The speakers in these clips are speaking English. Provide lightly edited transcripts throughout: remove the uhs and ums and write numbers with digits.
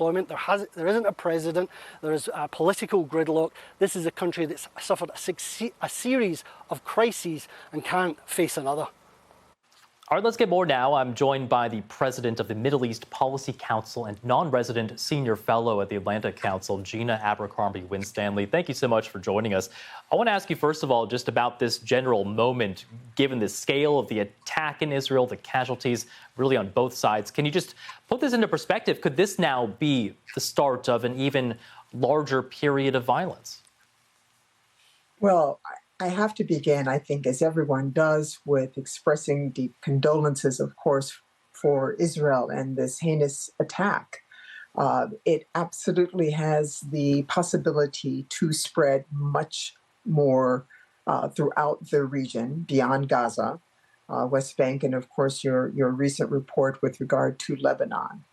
unemployment. There isn't a president. There is political gridlock. This is a country that's suffered a series of crises and can't face another. All right, let's get more now. I'm joined by the president of the Middle East Policy Council and non-resident senior fellow at the Atlantic Council, Gina Abercrombie-Winstanley. Thank you so much for joining us. I want to ask you, first of all, just about this general moment, given the scale of the attack in Israel, the casualties really on both sides. Can you just put this into perspective? Could this now be the start of an even larger period of violence? Well, I have to begin, I think, as everyone does, with expressing deep condolences, of course, for Israel and this heinous attack. It absolutely has the possibility to spread much more throughout the region beyond Gaza, West Bank, and of course, your recent report with regard to Lebanon.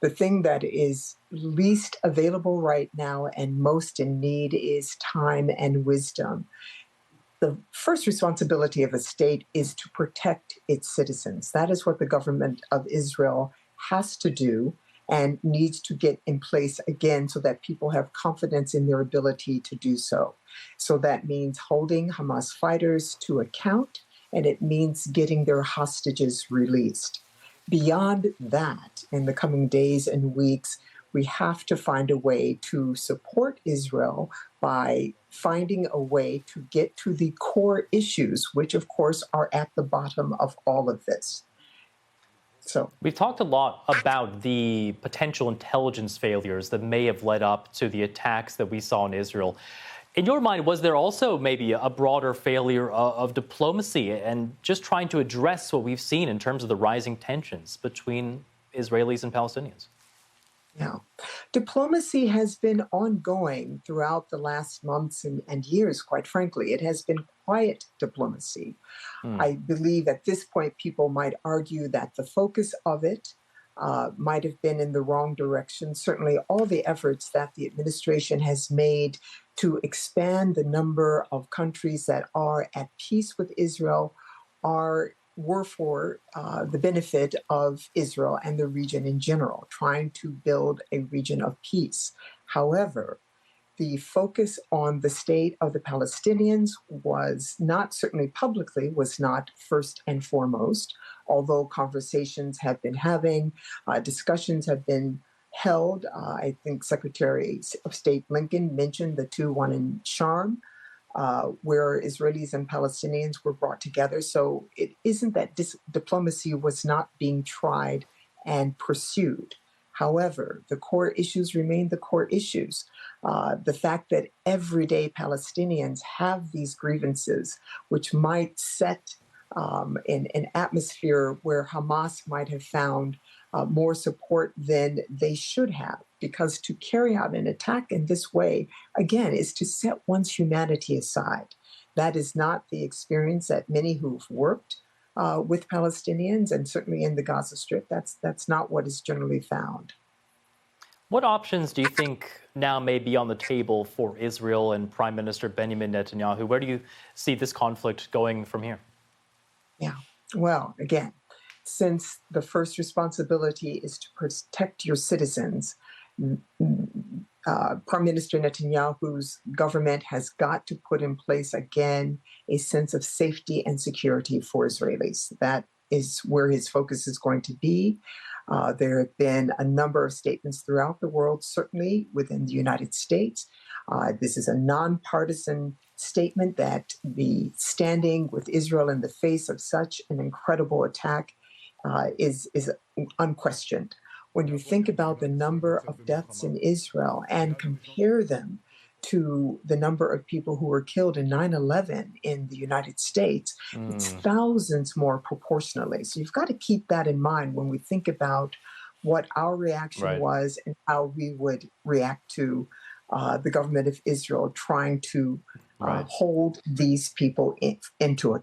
The thing that is least available right now and most in need is time and wisdom. The first responsibility of a state is to protect its citizens. That is what the government of Israel has to do and needs to get in place again so that people have confidence in their ability to do so. So that means holding Hamas fighters to account, and it means getting their hostages released. Beyond that, in the coming days and weeks, we have to find a way to support Israel by finding a way to get to the core issues, which, of course, are at the bottom of all of this. So we've talked a lot about the potential intelligence failures that may have led up to the attacks that we saw in Israel. In your mind, was there also maybe a broader failure of diplomacy and just trying to address what we've seen in terms of the rising tensions between Israelis and Palestinians? Yeah. Diplomacy has been ongoing throughout the last months and years, quite frankly. It has been quiet diplomacy. I believe at this point, people might argue that the focus of it might have been in the wrong direction. Certainly, all the efforts that the administration has made to expand the number of countries that are at peace with Israel were for the benefit of Israel and the region in general, trying to build a region of peace. However, the focus on the state of the Palestinians was not, certainly publicly, was not first and foremost, although conversations have been having, discussions have been held. I think Secretary of State Blinken mentioned the one in Sharm, where Israelis and Palestinians were brought together. So it isn't that diplomacy was not being tried and pursued. However, the core issues remain the core issues. The fact that everyday Palestinians have these grievances, which might set an atmosphere where Hamas might have found more support than they should have, because to carry out an attack in this way, again, is to set one's humanity aside. That is not the experience that many who've worked with Palestinians, and certainly in the Gaza Strip, that's not what is generally found. What options do you think now may be on the table for Israel and Prime Minister Benjamin Netanyahu? Where do you see this conflict going from here? Yeah, well, again, since the first responsibility is to protect your citizens, Prime Minister Netanyahu's government has got to put in place, again, a sense of safety and security for Israelis. That is where his focus is going to be. There have been a number of statements throughout the world, certainly within the United States. This is a nonpartisan statement that the standing with Israel in the face of such an incredible attack is unquestioned. When you think about the number of deaths in Israel and compare them to the number of people who were killed in 9/11 in the United States, it's thousands more proportionally. So you've got to keep that in mind when we think about what our reaction was and how we would react to the government of Israel trying to hold these people into account.